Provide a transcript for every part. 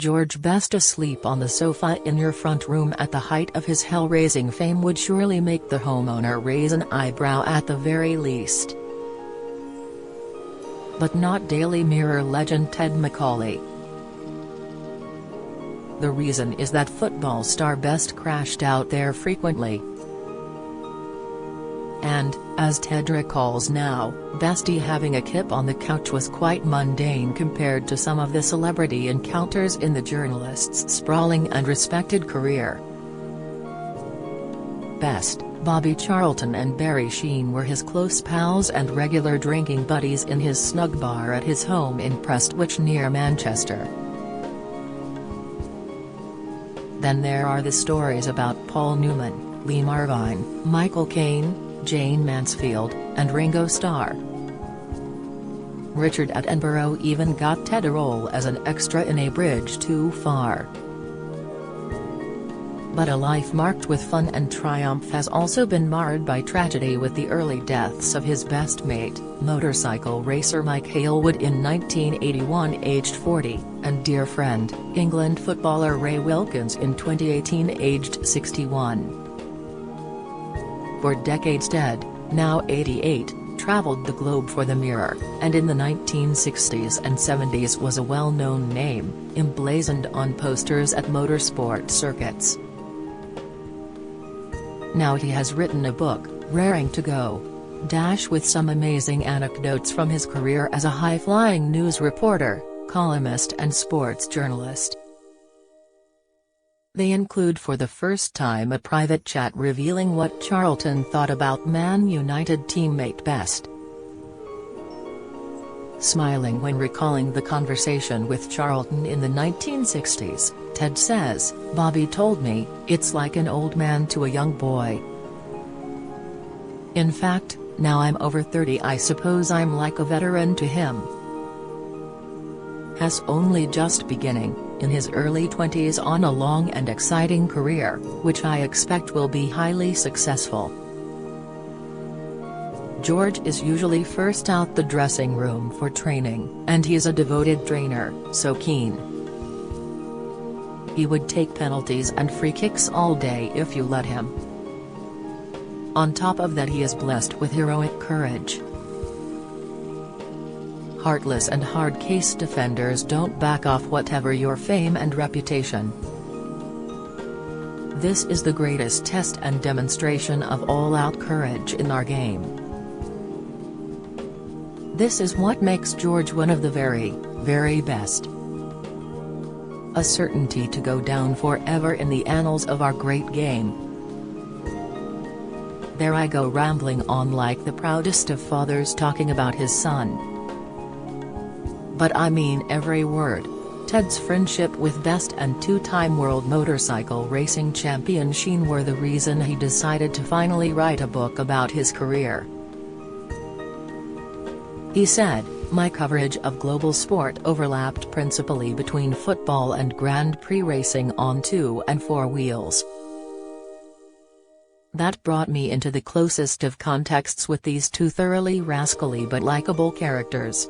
George Best asleep on the sofa in your front room at the height of his hell-raising fame would surely make the homeowner raise an eyebrow at the very least. But not Daily Mirror legend Ted McCauley. The reason is that football star Best crashed out there frequently. And, as Ted recalls now, Bestie having a kip on the couch was quite mundane compared to some of the celebrity encounters in the journalist's sprawling and respected career. Best, Bobby Charlton and Barry Sheen were his close pals and regular drinking buddies in his snug bar at his home in Prestwich near Manchester. Then there are the stories about Paul Newman, Lee Marvine, Michael Caine, Jane Mansfield, and Ringo Starr. Richard Attenborough even got Ted a role as an extra in A Bridge Too Far. But a life marked with fun and triumph has also been marred by tragedy, with the early deaths of his best mate, motorcycle racer Mike Hailwood in 1981 aged 40, and dear friend, England footballer Ray Wilkins in 2018 aged 61. For decades Ted, now 88, traveled the globe for the Mirror, and in the 1960s and 70s was a well-known name, emblazoned on posters at motorsport circuits. Now he has written a book, Raring to Go, with some amazing anecdotes from his career as a high-flying news reporter, columnist and sports journalist. They include for the first time a private chat revealing what Charlton thought about Man United teammate Best. Smiling when recalling the conversation with Charlton in the 1960s, Ted says, "Bobby told me, it's like an old man to a young boy. In fact, now I'm over 30, I suppose I'm like a veteran to him. Has only just beginning, in his early 20s on a long and exciting career, which I expect will be highly successful. George is usually first out the dressing room for training, and he's a devoted trainer, so keen. He would take penalties and free kicks all day if you let him. On top of that, he is blessed with heroic courage. Heartless and hard-case defenders don't back off whatever your fame and reputation. This is the greatest test and demonstration of all-out courage in our game. This is what makes George one of the very, very best. A certainty to go down forever in the annals of our great game." There I go rambling on like the proudest of fathers talking about his son. But I mean every word. Ted's friendship with Best and two-time world motorcycle racing champion Sheen were the reason he decided to finally write a book about his career. He said, "My coverage of global sport overlapped principally between football and Grand Prix racing on 2 and 4 wheels. That brought me into the closest of contexts with these two thoroughly rascally but likable characters.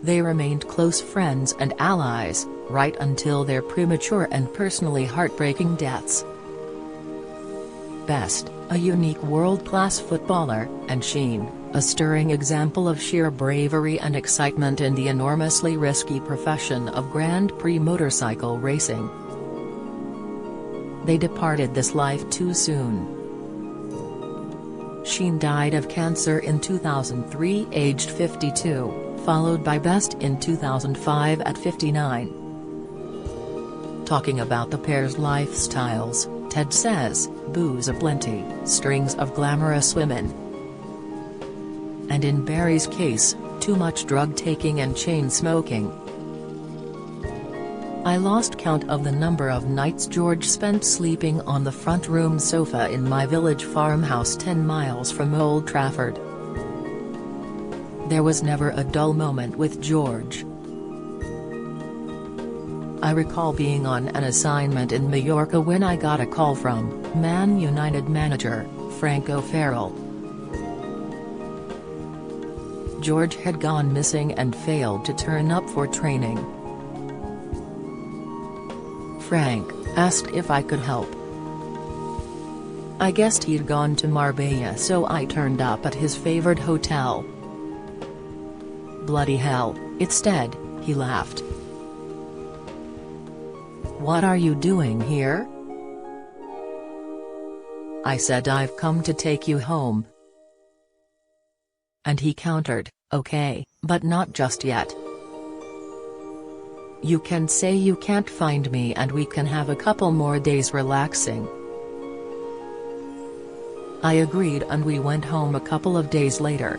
They remained close friends and allies, right until their premature and personally heartbreaking deaths. Best, a unique world-class footballer, and Sheen, a stirring example of sheer bravery and excitement in the enormously risky profession of Grand Prix motorcycle racing. They departed this life too soon." Sheen died of cancer in 2003 aged 52. Followed by Best in 2005 at 59. Talking about the pair's lifestyles, Ted says, "Booze aplenty, strings of glamorous women. And in Barry's case, too much drug taking and chain smoking. I lost count of the number of nights George spent sleeping on the front room sofa in my village farmhouse 10 miles from Old Trafford. There was never a dull moment with George. I recall being on an assignment in Mallorca when I got a call from Man United manager, Frank O'Farrell. George had gone missing and failed to turn up for training. Frank, asked if I could help. I guessed he'd gone to Marbella, so I turned up at his favorite hotel. Bloody hell, it's Ted, he laughed. What are you doing here? I said I've come to take you home. And he countered, okay, but not just yet. You can say you can't find me and we can have a couple more days relaxing. I agreed and we went home a couple of days later.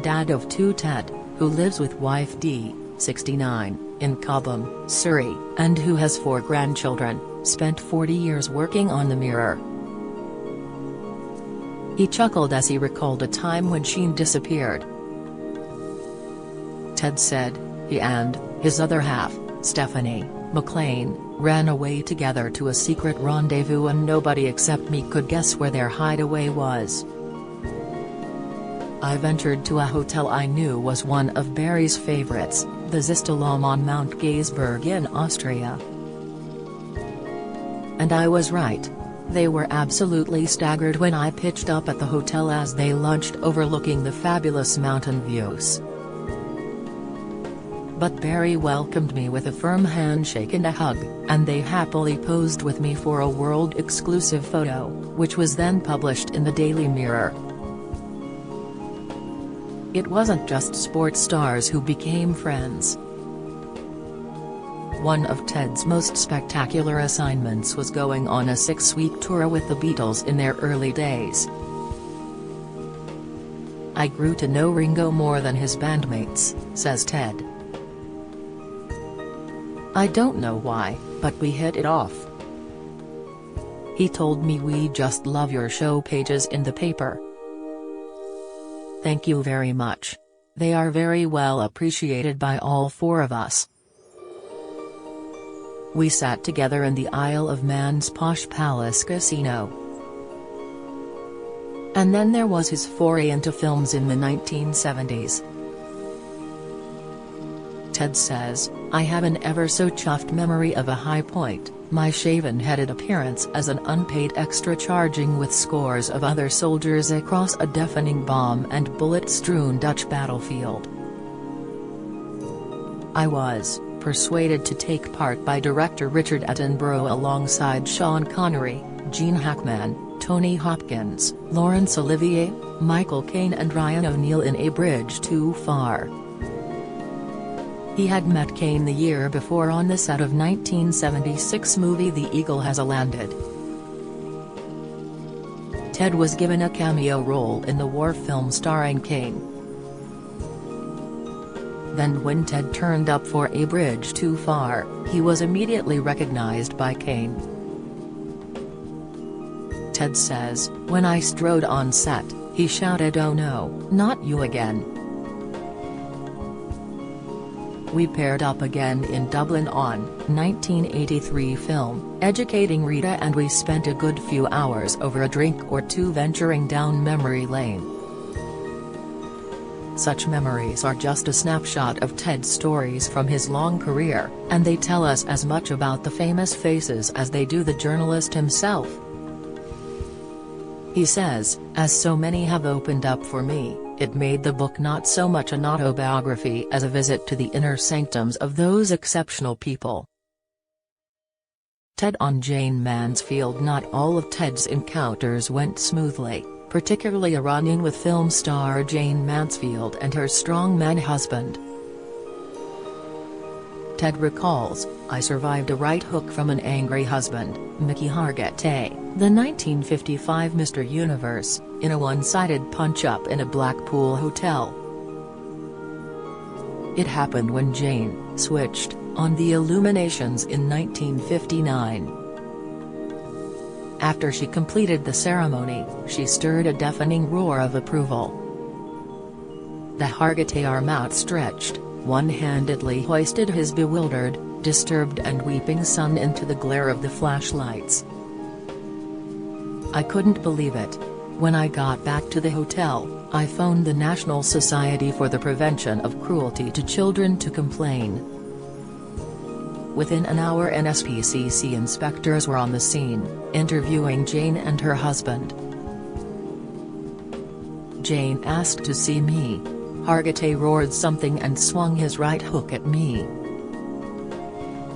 Dad of two, Ted, who lives with wife Dee, 69, in Cobham, Surrey, and who has 4 grandchildren, spent 40 years working on the Mirror. He chuckled as he recalled a time when Sheen disappeared. Ted said, he and his other half, Stephanie McLean, ran away together to a secret rendezvous and nobody except me could guess where their hideaway was. I ventured to a hotel I knew was one of Barry's favorites, the Zistalom on Mount Gaisberg in Austria. And I was right. They were absolutely staggered when I pitched up at the hotel as they lunched overlooking the fabulous mountain views. But Barry welcomed me with a firm handshake and a hug, and they happily posed with me for a world-exclusive photo, which was then published in the Daily Mirror. It wasn't just sports stars who became friends. One of Ted's most spectacular assignments was going on a 6-week tour with the Beatles in their early days. I grew to know Ringo more than his bandmates, says Ted. I don't know why, but we hit it off. He told me we just love your show pages in the paper. Thank you very much. They are very well appreciated by all 4 of us. We sat together in the Isle of Man's posh palace casino. And then there was his foray into films in the 1970s. Ted says, I have an ever-so-chuffed memory of a high point, my shaven-headed appearance as an unpaid extra charging with scores of other soldiers across a deafening bomb and bullet-strewn Dutch battlefield. I was persuaded to take part by director Richard Attenborough alongside Sean Connery, Gene Hackman, Tony Hopkins, Laurence Olivier, Michael Caine and Ryan O'Neal in A Bridge Too Far. He had met Caine the year before on the set of 1976 movie The Eagle Has Landed. Ted was given a cameo role in the war film starring Caine. Then when Ted turned up for A Bridge Too Far, he was immediately recognized by Caine. Ted says, when I strode on set, he shouted, "Oh no, not you again." We paired up again in Dublin on 1983 film, Educating Rita, and we spent a good few hours over a drink or two venturing down memory lane. Such memories are just a snapshot of Ted's stories from his long career, and they tell us as much about the famous faces as they do the journalist himself. He says, as so many have opened up for me, it made the book not so much an autobiography as a visit to the inner sanctums of those exceptional people. Ted on Jane Mansfield. Not all of Ted's encounters went smoothly, particularly a run-in with film star Jane Mansfield and her strongman husband. Ted recalls, I survived a right hook from an angry husband, Mickey Hargitay, the 1955 Mr. Universe, in a one-sided punch-up in a Blackpool hotel. It happened when Jane switched on the illuminations in 1959. After she completed the ceremony, she stirred a deafening roar of approval. The Hargitay, arm outstretched, one-handedly hoisted his bewildered, disturbed and weeping son into the glare of the flashlights. I couldn't believe it. When I got back to the hotel, I phoned the National Society for the Prevention of Cruelty to Children to complain. Within an hour NSPCC inspectors were on the scene, interviewing Jane and her husband. Jane asked to see me. Hargitay roared something and swung his right hook at me.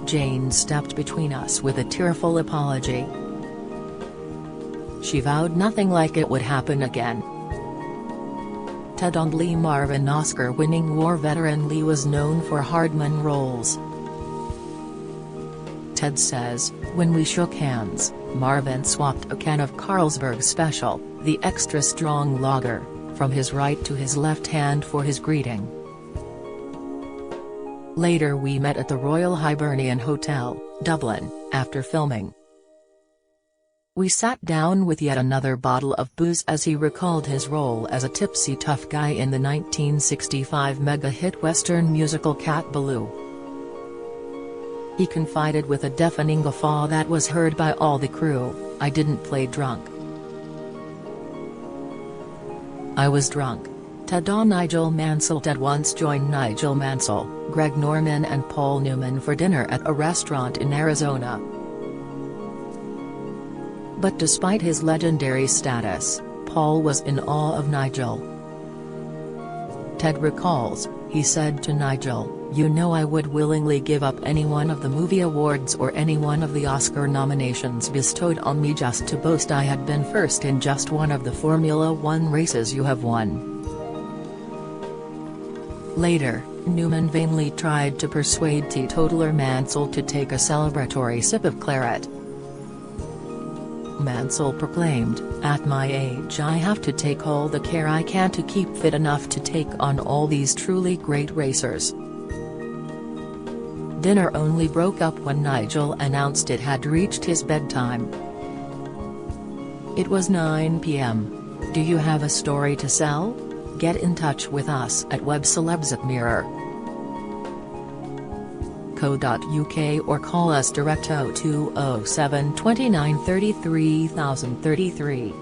Jane stepped between us with a tearful apology. She vowed nothing like it would happen again. Ted and Lee Marvin Oscar-winning war veteran Lee was known for hardman roles. Ted says, when we shook hands, Marvin swapped a can of Carlsberg Special, the extra strong lager, from his right to his left hand for his greeting. Later we met at the Royal Hibernian Hotel, Dublin, after filming. We sat down with yet another bottle of booze as he recalled his role as a tipsy tough guy in the 1965 mega-hit Western musical Cat Ballou. He confided with a deafening guffaw that was heard by all the crew, "I didn't play drunk. I was drunk." Ted and Nigel Mansell. Ted once joined Nigel Mansell, Greg Norman and Paul Newman for dinner at a restaurant in Arizona. But despite his legendary status, Paul was in awe of Nigel. Ted recalls, he said to Nigel, "You know I would willingly give up any one of the movie awards or any one of the Oscar nominations bestowed on me just to boast I had been first in just one of the Formula One races you have won." Later, Newman vainly tried to persuade teetotaler Mansell to take a celebratory sip of claret. Mansell proclaimed, "At my age I have to take all the care I can to keep fit enough to take on all these truly great racers." Dinner only broke up when Nigel announced it had reached his bedtime. It was 9 p.m. Do you have a story to sell? Get in touch with us at webcelebs@mirror.co.uk or call us direct 0207 29 33 033.